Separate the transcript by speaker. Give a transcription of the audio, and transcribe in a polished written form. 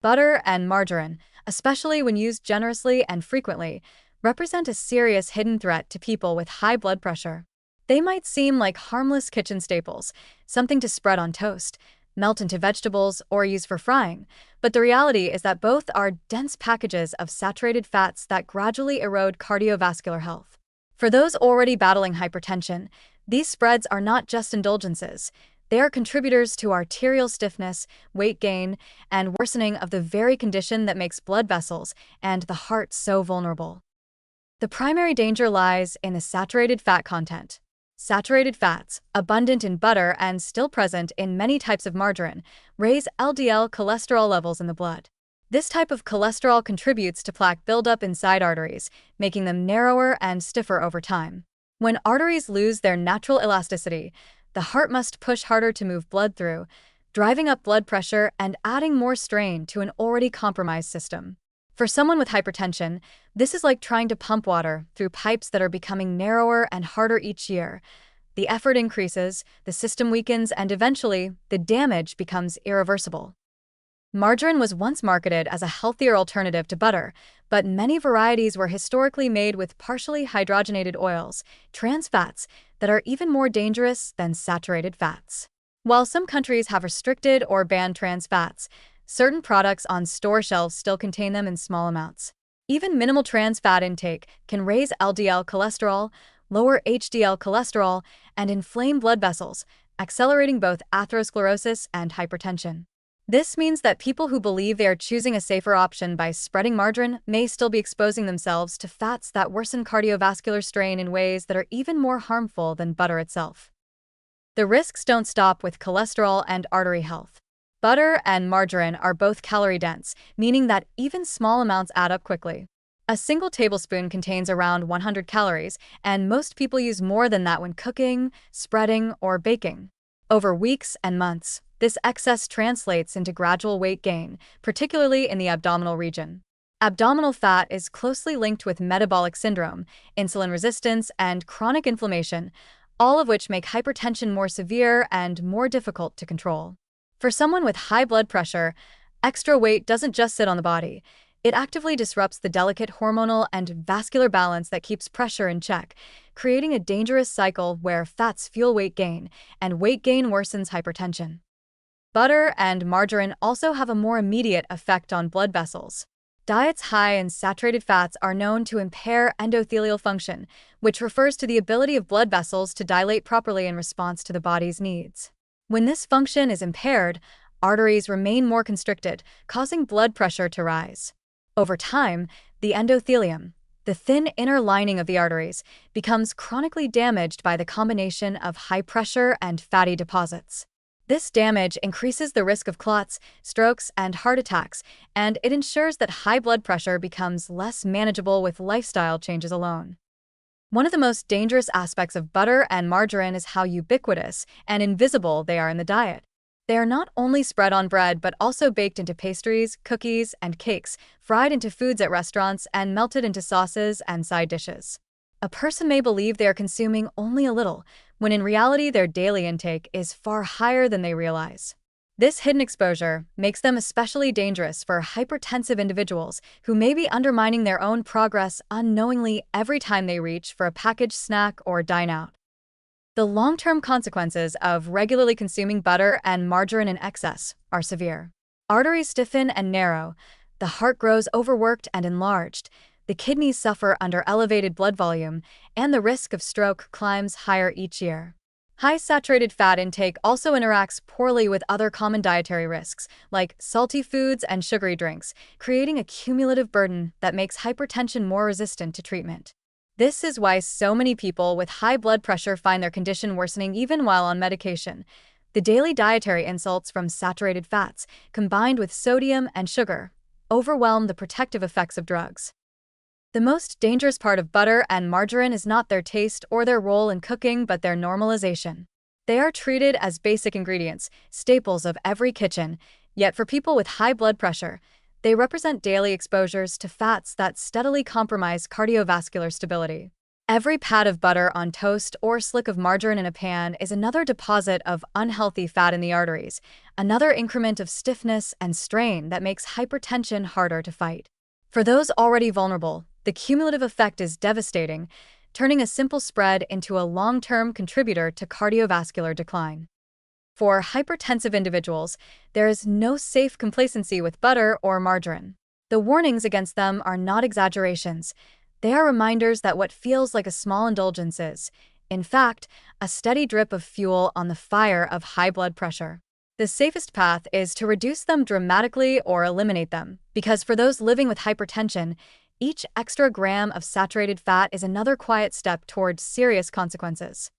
Speaker 1: Butter and margarine, especially when used generously and frequently, represent a serious hidden threat to people with high blood pressure. They might seem like harmless kitchen staples, something to spread on toast, melt into vegetables, or use for frying, but the reality is that both are dense packages of saturated fats that gradually erode cardiovascular health. For those already battling hypertension, these spreads are not just indulgences. They are contributors to arterial stiffness, weight gain, and worsening of the very condition that makes blood vessels and the heart so vulnerable. The primary danger lies in the saturated fat content. Saturated fats, abundant in butter and still present in many types of margarine, raise LDL cholesterol levels in the blood. This type of cholesterol contributes to plaque buildup inside arteries, making them narrower and stiffer over time. When arteries lose their natural elasticity, the heart must push harder to move blood through, driving up blood pressure and adding more strain to an already compromised system. For someone with hypertension, this is like trying to pump water through pipes that are becoming narrower and harder each year. The effort increases, the system weakens, and eventually, the damage becomes irreversible. Margarine was once marketed as a healthier alternative to butter, but many varieties were historically made with partially hydrogenated oils, trans fats, that are even more dangerous than saturated fats. While some countries have restricted or banned trans fats, certain products on store shelves still contain them in small amounts. Even minimal trans fat intake can raise LDL cholesterol, lower HDL cholesterol, and inflame blood vessels, accelerating both atherosclerosis and hypertension. This means that people who believe they are choosing a safer option by spreading margarine may still be exposing themselves to fats that worsen cardiovascular strain in ways that are even more harmful than butter itself. The risks don't stop with cholesterol and artery health. Butter and margarine are both calorie-dense, meaning that even small amounts add up quickly. A single tablespoon contains around 100 calories, and most people use more than that when cooking, spreading, or baking. Over weeks and months, this excess translates into gradual weight gain, particularly in the abdominal region. Abdominal fat is closely linked with metabolic syndrome, insulin resistance, and chronic inflammation, all of which make hypertension more severe and more difficult to control. For someone with high blood pressure, extra weight doesn't just sit on the body. It actively disrupts the delicate hormonal and vascular balance that keeps pressure in check, creating a dangerous cycle where fats fuel weight gain, and weight gain worsens hypertension. Butter and margarine also have a more immediate effect on blood vessels. Diets high in saturated fats are known to impair endothelial function, which refers to the ability of blood vessels to dilate properly in response to the body's needs. When this function is impaired, arteries remain more constricted, causing blood pressure to rise. Over time, the endothelium, the thin inner lining of the arteries, becomes chronically damaged by the combination of high pressure and fatty deposits. This damage increases the risk of clots, strokes, and heart attacks, and it ensures that high blood pressure becomes less manageable with lifestyle changes alone. One of the most dangerous aspects of butter and margarine is how ubiquitous and invisible they are in the diet. They are not only spread on bread but also baked into pastries, cookies, and cakes, fried into foods at restaurants, and melted into sauces and side dishes. A person may believe they are consuming only a little, when in reality their daily intake is far higher than they realize. This hidden exposure makes them especially dangerous for hypertensive individuals who may be undermining their own progress unknowingly every time they reach for a packaged snack or dine out. The long-term consequences of regularly consuming butter and margarine in excess are severe. Arteries stiffen and narrow, the heart grows overworked and enlarged, the kidneys suffer under elevated blood volume, and the risk of stroke climbs higher each year. High saturated fat intake also interacts poorly with other common dietary risks, like salty foods and sugary drinks, creating a cumulative burden that makes hypertension more resistant to treatment. This is why so many people with high blood pressure find their condition worsening even while on medication. The daily dietary insults from saturated fats, combined with sodium and sugar, overwhelm the protective effects of drugs. The most dangerous part of butter and margarine is not their taste or their role in cooking, but their normalization. They are treated as basic ingredients, staples of every kitchen, yet for people with high blood pressure, they represent daily exposures to fats that steadily compromise cardiovascular stability. Every pat of butter on toast or slick of margarine in a pan is another deposit of unhealthy fat in the arteries, another increment of stiffness and strain that makes hypertension harder to fight. For those already vulnerable, the cumulative effect is devastating, turning a simple spread into a long-term contributor to cardiovascular decline. For hypertensive individuals, there is no safe complacency with butter or margarine. The warnings against them are not exaggerations. They are reminders that what feels like a small indulgence is, in fact, a steady drip of fuel on the fire of high blood pressure. The safest path is to reduce them dramatically or eliminate them, because for those living with hypertension, each extra gram of saturated fat is another quiet step towards serious consequences.